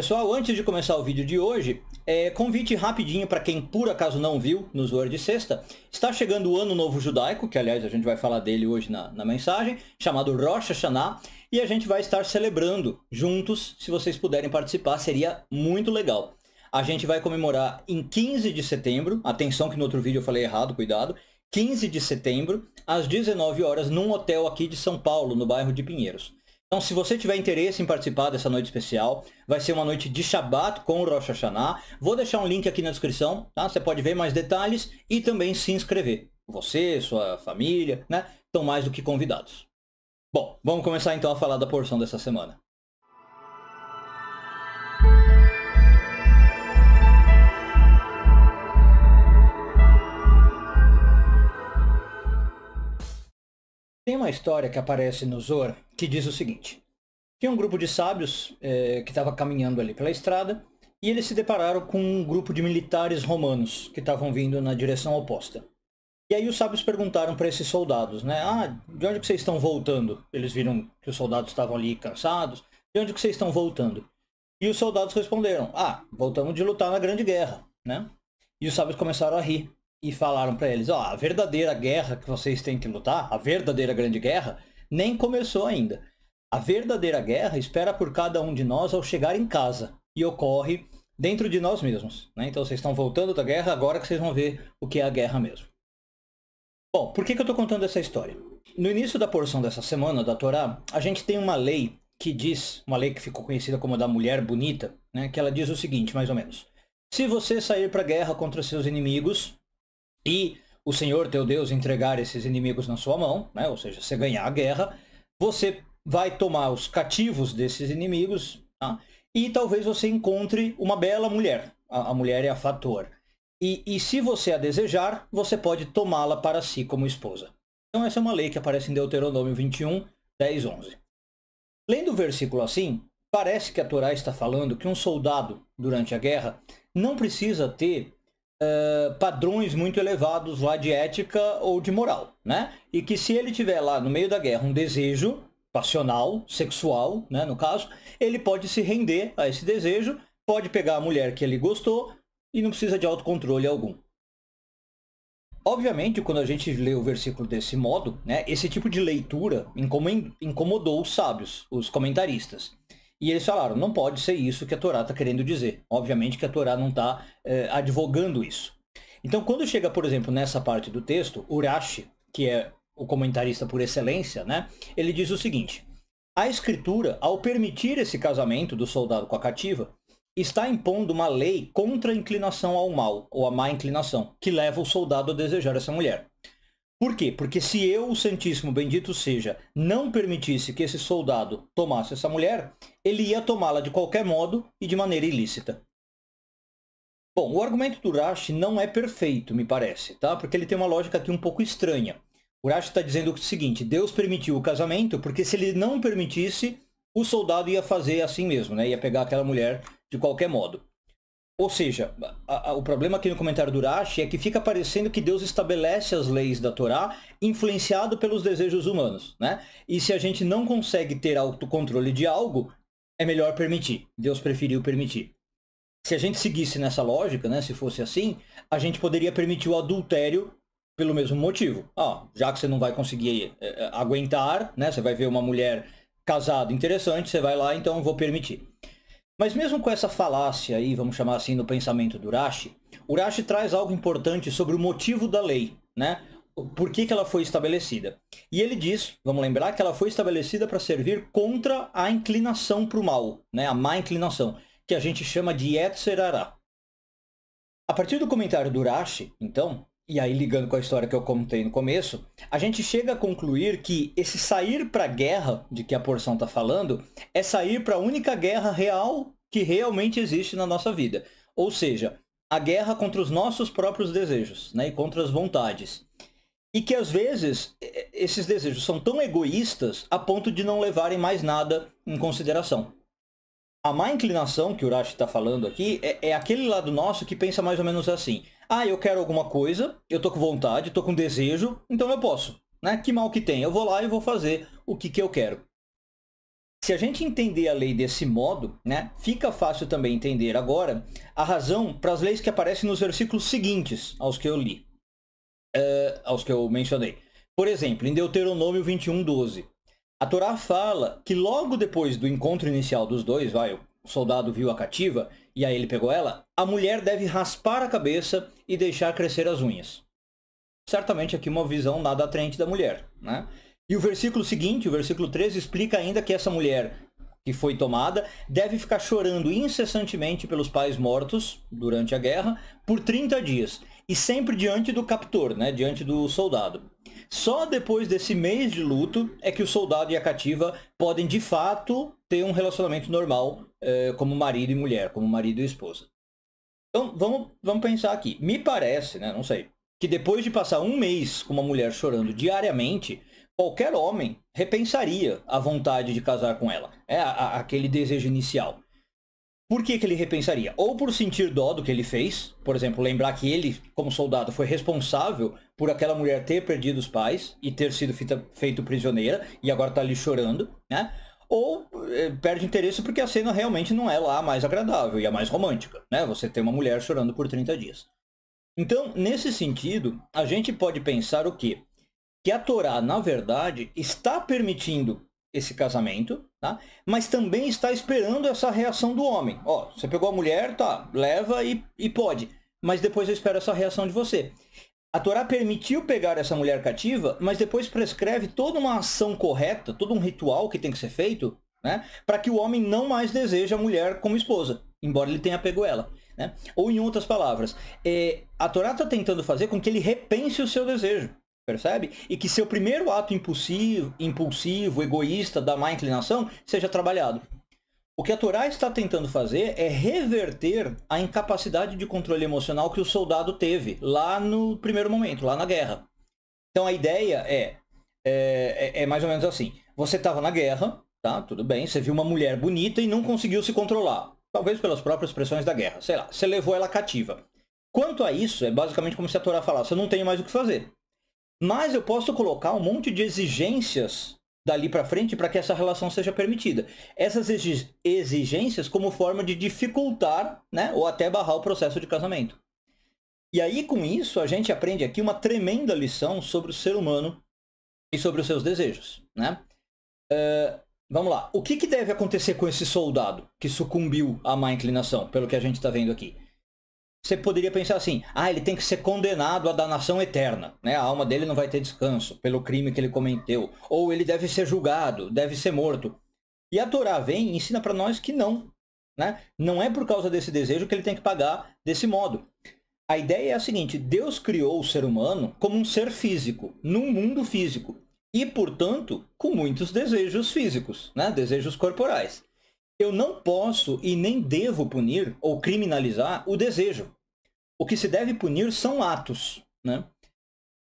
Pessoal, antes de começar o vídeo de hoje, convite rapidinho para quem por acaso não viu no Zoar de Sexta. Está chegando o Ano Novo Judaico, que aliás a gente vai falar dele hoje na mensagem, chamado Rosh Hashanah, e a gente vai estar celebrando juntos. Se vocês puderem participar, seria muito legal. A gente vai comemorar em 15 de setembro, atenção que no outro vídeo eu falei errado, cuidado, 15 de setembro, às 19 horas, num hotel aqui de São Paulo, no bairro de Pinheiros. Então, se você tiver interesse em participar dessa noite especial, vai ser uma noite de Shabbat com o Rosh Hashanah. Vou deixar um link aqui na descrição, tá? Você pode ver mais detalhes e também se inscrever. Você, sua família, né? Estão mais do que convidados. Bom, vamos começar então a falar da porção dessa semana. Tem uma história que aparece no Zohar que diz o seguinte. Tinha um grupo de sábios que estava caminhando ali pela estrada e eles se depararam com um grupo de militares romanos que estavam vindo na direção oposta. E aí os sábios perguntaram para esses soldados, né? De onde que vocês estão voltando? Eles viram que os soldados estavam ali cansados. De onde que vocês estão voltando? E os soldados responderam, voltamos de lutar na Grande Guerra, né? E os sábios começaram a rir. E falaram para eles, a verdadeira guerra que vocês têm que lutar, a verdadeira grande guerra, nem começou ainda. A verdadeira guerra espera por cada um de nós ao chegar em casa e ocorre dentro de nós mesmos, né? Então vocês estão voltando da guerra, agora que vocês vão ver o que é a guerra mesmo. Bom, por que eu estou contando essa história? No início da porção dessa semana da Torá, a gente tem uma lei que diz, uma lei que ficou conhecida como a da mulher bonita, né? Que ela diz o seguinte, mais ou menos. Se você sair para a guerra contra seus inimigos e o Senhor teu Deus entregar esses inimigos na sua mão, né? Ou seja, você ganhar a guerra, você vai tomar os cativos desses inimigos, tá? E talvez você encontre uma bela mulher. A mulher é a fator. E se você a desejar, você pode tomá-la para si como esposa. Então essa é uma lei que aparece em Deuteronômio 21, 10, 11. Lendo o versículo assim, parece que a Torá está falando que um soldado, durante a guerra, não precisa ter padrões muito elevados lá de ética ou de moral, né? E que se ele tiver lá no meio da guerra um desejo passional, sexual, né, no caso, ele pode se render a esse desejo, pode pegar a mulher que ele gostou e não precisa de autocontrole algum. Obviamente, quando a gente lê o versículo desse modo, né, esse tipo de leitura incomodou os sábios, os comentaristas. E eles falaram, não pode ser isso que a Torá está querendo dizer. Obviamente que a Torá não está advogando isso. Então, quando chega, por exemplo, nessa parte do texto, Urashi, que é o comentarista por excelência, né, ele diz o seguinte, a Escritura, ao permitir esse casamento do soldado com a cativa, está impondo uma lei contra a inclinação ao mal, ou a má inclinação, que leva o soldado a desejar essa mulher. Por quê? Porque se eu, o Santíssimo Bendito seja, não permitisse que esse soldado tomasse essa mulher, ele ia tomá-la de qualquer modo e de maneira ilícita. Bom, o argumento do Urashi não é perfeito, me parece, tá? Porque ele tem uma lógica aqui um pouco estranha. O Urashi está dizendo o seguinte, Deus permitiu o casamento porque se ele não permitisse, o soldado ia fazer assim mesmo, né? Ia pegar aquela mulher de qualquer modo. Ou seja, o problema aqui no comentário do Urashi é que fica parecendo que Deus estabelece as leis da Torá influenciado pelos desejos humanos, né? E se a gente não consegue ter autocontrole de algo, é melhor permitir. Deus preferiu permitir. Se a gente seguisse nessa lógica, né, se fosse assim, a gente poderia permitir o adultério pelo mesmo motivo. Já que você não vai conseguir aguentar, né, você vai ver uma mulher casada interessante, você vai lá, então eu vou permitir. Mas mesmo com essa falácia aí, vamos chamar assim, no pensamento do Urashi, Urashi traz algo importante sobre o motivo da lei, né? Por que ela foi estabelecida. E ele diz, vamos lembrar, que ela foi estabelecida para servir contra a inclinação para o mal, né? A má inclinação, que a gente chama de Yetzer Hara. A partir do comentário do Urashi, então, e aí ligando com a história que eu contei no começo, a gente chega a concluir que esse sair para a guerra, de que a porção está falando, é sair para a única guerra real que realmente existe na nossa vida. Ou seja, a guerra contra os nossos próprios desejos, né, e contra as vontades. E que às vezes esses desejos são tão egoístas a ponto de não levarem mais nada em consideração. A má inclinação que o Urashi está falando aqui é aquele lado nosso que pensa mais ou menos assim. Eu quero alguma coisa, eu tô com vontade, tô com desejo, então eu posso, né? Que mal que tem, eu vou lá e vou fazer o que eu quero. Se a gente entender a lei desse modo, né, fica fácil também entender agora a razão para as leis que aparecem nos versículos seguintes aos que eu li, aos que eu mencionei. Por exemplo, em Deuteronômio 21:12, a Torá fala que logo depois do encontro inicial dos dois, o soldado viu a cativa e aí ele pegou ela, a mulher deve raspar a cabeça e deixar crescer as unhas. Certamente aqui uma visão nada atraente da mulher, né? E o versículo seguinte, o versículo 13, explica ainda que essa mulher que foi tomada deve ficar chorando incessantemente pelos pais mortos durante a guerra por 30 dias. E sempre diante do captor, né? Diante do soldado. Só depois desse mês de luto é que o soldado e a cativa podem, de fato, ter um relacionamento normal como marido e mulher, como marido e esposa. Então, vamos pensar aqui. Me parece, né? Não sei, que depois de passar um mês com uma mulher chorando diariamente, qualquer homem repensaria a vontade de casar com ela. Aquele desejo inicial. Por que ele repensaria? Ou por sentir dó do que ele fez, por exemplo, lembrar que ele, como soldado, foi responsável por aquela mulher ter perdido os pais e ter sido feito prisioneira e agora está ali chorando, né? Ou perde interesse porque a cena realmente não é lá a mais agradável e a mais romântica, né? Você ter uma mulher chorando por 30 dias. Então, nesse sentido, a gente pode pensar o quê? Que a Torá, na verdade, está permitindo esse casamento, tá? Mas também está esperando essa reação do homem. Ó, você pegou a mulher, tá, leva e pode. Mas depois eu espero essa reação de você. A Torá permitiu pegar essa mulher cativa, mas depois prescreve toda uma ação correta, todo um ritual que tem que ser feito, né? Para que o homem não mais deseje a mulher como esposa, embora ele tenha pego ela. Né? Ou em outras palavras, a Torá está tentando fazer com que ele repense o seu desejo. Percebe? E que seu primeiro ato impulsivo, egoísta, da má inclinação, seja trabalhado. O que a Torá está tentando fazer é reverter a incapacidade de controle emocional que o soldado teve lá no primeiro momento, lá na guerra. Então a ideia é mais ou menos assim. Você estava na guerra, tá? Tudo bem, você viu uma mulher bonita e não conseguiu se controlar. Talvez pelas próprias pressões da guerra. Sei lá, você levou ela cativa. Quanto a isso, é basicamente como se a Torá falasse, eu não tenho mais o que fazer. Mas eu posso colocar um monte de exigências dali para frente para que essa relação seja permitida. Essas exigências como forma de dificultar, né, ou até barrar o processo de casamento. E aí, com isso, a gente aprende aqui uma tremenda lição sobre o ser humano e sobre os seus desejos. Né? Vamos lá. O que deve acontecer com esse soldado que sucumbiu à má inclinação, pelo que a gente está vendo aqui? Você poderia pensar assim, ele tem que ser condenado à danação eterna, né? A alma dele não vai ter descanso pelo crime que ele cometeu. Ou ele deve ser julgado, deve ser morto. E a Torá vem e ensina para nós que não. Né? Não é por causa desse desejo que ele tem que pagar desse modo. A ideia é a seguinte, Deus criou o ser humano como um ser físico, num mundo físico. E, portanto, com muitos desejos físicos, né? Desejos corporais. Eu não posso e nem devo punir ou criminalizar o desejo. O que se deve punir são atos, né?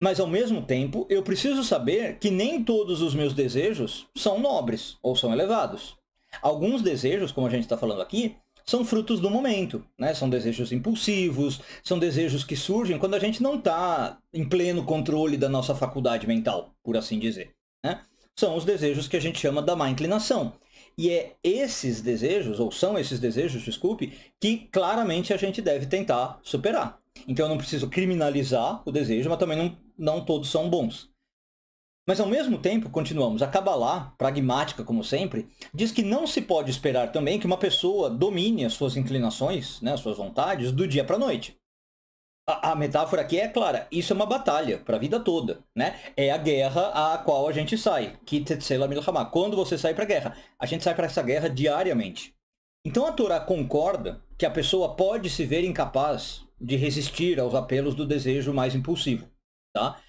Mas, ao mesmo tempo, eu preciso saber que nem todos os meus desejos são nobres ou são elevados. Alguns desejos, como a gente está falando aqui, são frutos do momento, né? São desejos impulsivos, são desejos que surgem quando a gente não está em pleno controle da nossa faculdade mental, por assim dizer, né? São os desejos que a gente chama da má inclinação. E esses desejos, ou são esses desejos, desculpe, que claramente a gente deve tentar superar. Então eu não preciso criminalizar o desejo, mas também não todos são bons. Mas ao mesmo tempo, continuamos, a Kabbalah, pragmática como sempre, diz que não se pode esperar também que uma pessoa domine as suas inclinações, né, as suas vontades, do dia para a noite. A metáfora aqui é clara, isso é uma batalha para a vida toda, né? É a guerra a qual a gente sai, quando você sai para a guerra. A gente sai para essa guerra diariamente. Então a Torá concorda que a pessoa pode se ver incapaz de resistir aos apelos do desejo mais impulsivo, tá?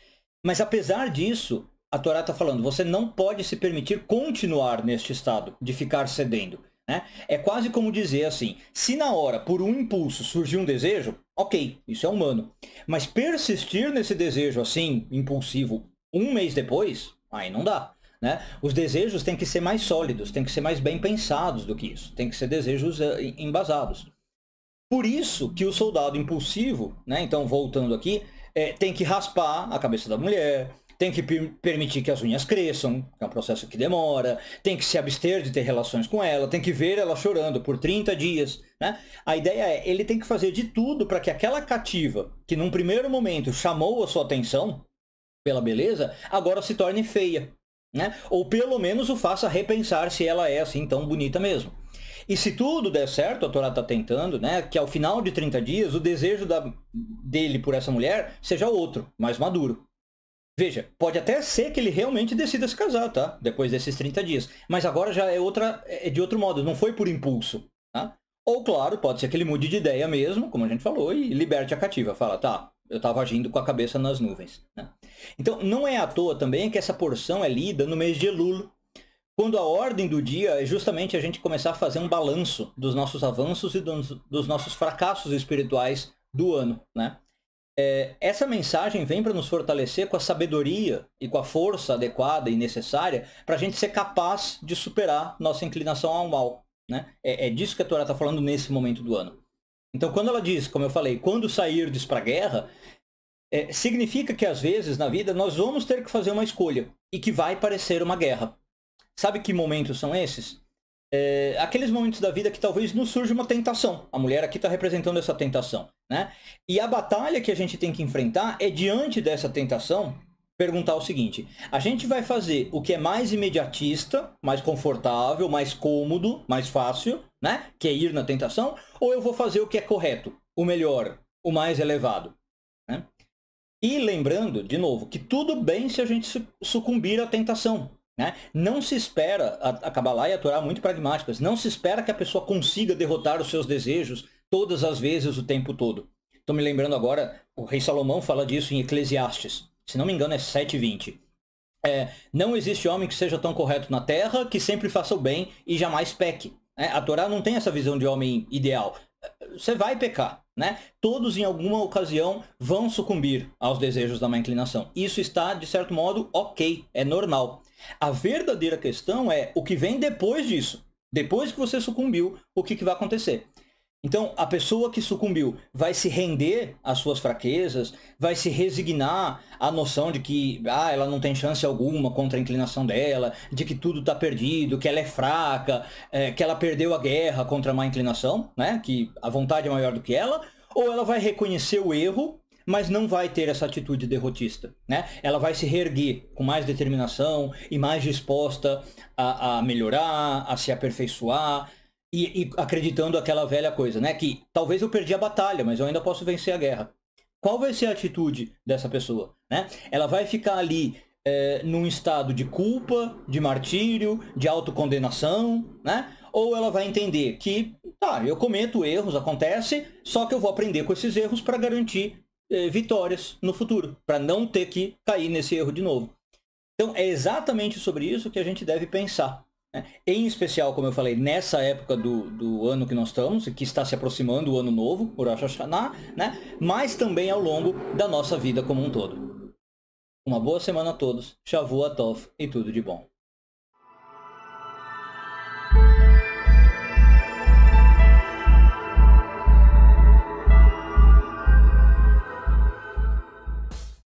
Mas apesar disso, a Torá está falando, você não pode se permitir continuar neste estado, de ficar cedendo. Né? É quase como dizer assim, se na hora, por um impulso, surgir um desejo, ok, isso é humano. Mas persistir nesse desejo assim, impulsivo, um mês depois, aí não dá. Né? Os desejos têm que ser mais sólidos, têm que ser mais bem pensados do que isso. Tem que ser desejos embasados. Por isso que o soldado impulsivo, né? Então voltando aqui, tem que raspar a cabeça da mulher, tem que permitir que as unhas cresçam, que é um processo que demora, tem que se abster de ter relações com ela, tem que ver ela chorando por 30 dias, né? A ideia é, ele tem que fazer de tudo para que aquela cativa, que num primeiro momento chamou a sua atenção pela beleza, agora se torne feia, né? Ou pelo menos o faça repensar se ela é assim tão bonita mesmo. E se tudo der certo, a Torá está tentando, né, que ao final de 30 dias o desejo dele por essa mulher seja outro, mais maduro. Veja, pode até ser que ele realmente decida se casar, tá? Depois desses 30 dias. Mas agora já é de outro modo, não foi por impulso, tá? Ou, claro, pode ser que ele mude de ideia mesmo, como a gente falou, e liberte a cativa. Fala, tá, eu estava agindo com a cabeça nas nuvens, né? Então, não é à toa também que essa porção é lida no mês de Elul, quando a ordem do dia é justamente a gente começar a fazer um balanço dos nossos avanços e dos nossos fracassos espirituais do ano, né? Essa mensagem vem para nos fortalecer com a sabedoria e com a força adequada e necessária para a gente ser capaz de superar nossa inclinação ao mal, né? É disso que a Torá está falando nesse momento do ano. Então, quando ela diz, como eu falei, quando sairdes para a guerra, significa que às vezes na vida nós vamos ter que fazer uma escolha e que vai parecer uma guerra. Sabe que momentos são esses? Aqueles momentos da vida que talvez nos surja uma tentação. A mulher aqui está representando essa tentação, né? E a batalha que a gente tem que enfrentar é, diante dessa tentação, perguntar o seguinte: a gente vai fazer o que é mais imediatista, mais confortável, mais cômodo, mais fácil, né? Que é ir na tentação, ou eu vou fazer o que é correto, o melhor, o mais elevado, né? E lembrando, de novo, que tudo bem se a gente sucumbir à tentação, né? Não se espera, a Kabbalah e a Torá muito pragmáticas, não se espera que a pessoa consiga derrotar os seus desejos todas as vezes, o tempo todo. Estou me lembrando agora, o rei Salomão fala disso em Eclesiastes, se não me engano é 7:20. Não existe homem que seja tão correto na terra, que sempre faça o bem e jamais peque. A Torá não tem essa visão de homem ideal. Você vai pecar, né? Todos em alguma ocasião vão sucumbir aos desejos da má inclinação. Isso está, de certo modo, ok, é normal. A verdadeira questão é o que vem depois disso. Depois que você sucumbiu, o que vai acontecer? Então, a pessoa que sucumbiu vai se render às suas fraquezas, vai se resignar à noção de que ela não tem chance alguma contra a inclinação dela, de que tudo está perdido, que ela é fraca, que ela perdeu a guerra contra a má inclinação, né? Que a vontade é maior do que ela, ou ela vai reconhecer o erro, mas não vai ter essa atitude derrotista, né? Ela vai se reerguer com mais determinação e mais disposta a melhorar, a se aperfeiçoar, e acreditando aquela velha coisa, né? Que talvez eu perdi a batalha, mas eu ainda posso vencer a guerra. Qual vai ser a atitude dessa pessoa, né? Ela vai ficar ali num estado de culpa, de martírio, de autocondenação, né? Ou ela vai entender que, eu cometo erros, acontece, só que eu vou aprender com esses erros para garantir vitórias no futuro, para não ter que cair nesse erro de novo. Então, é exatamente sobre isso que a gente deve pensar. Em especial, como eu falei, nessa época do ano que nós estamos, que está se aproximando o ano novo, o Rosh Hashanah, né? Mas também ao longo da nossa vida como um todo. Uma boa semana a todos, Shavua Tov e tudo de bom.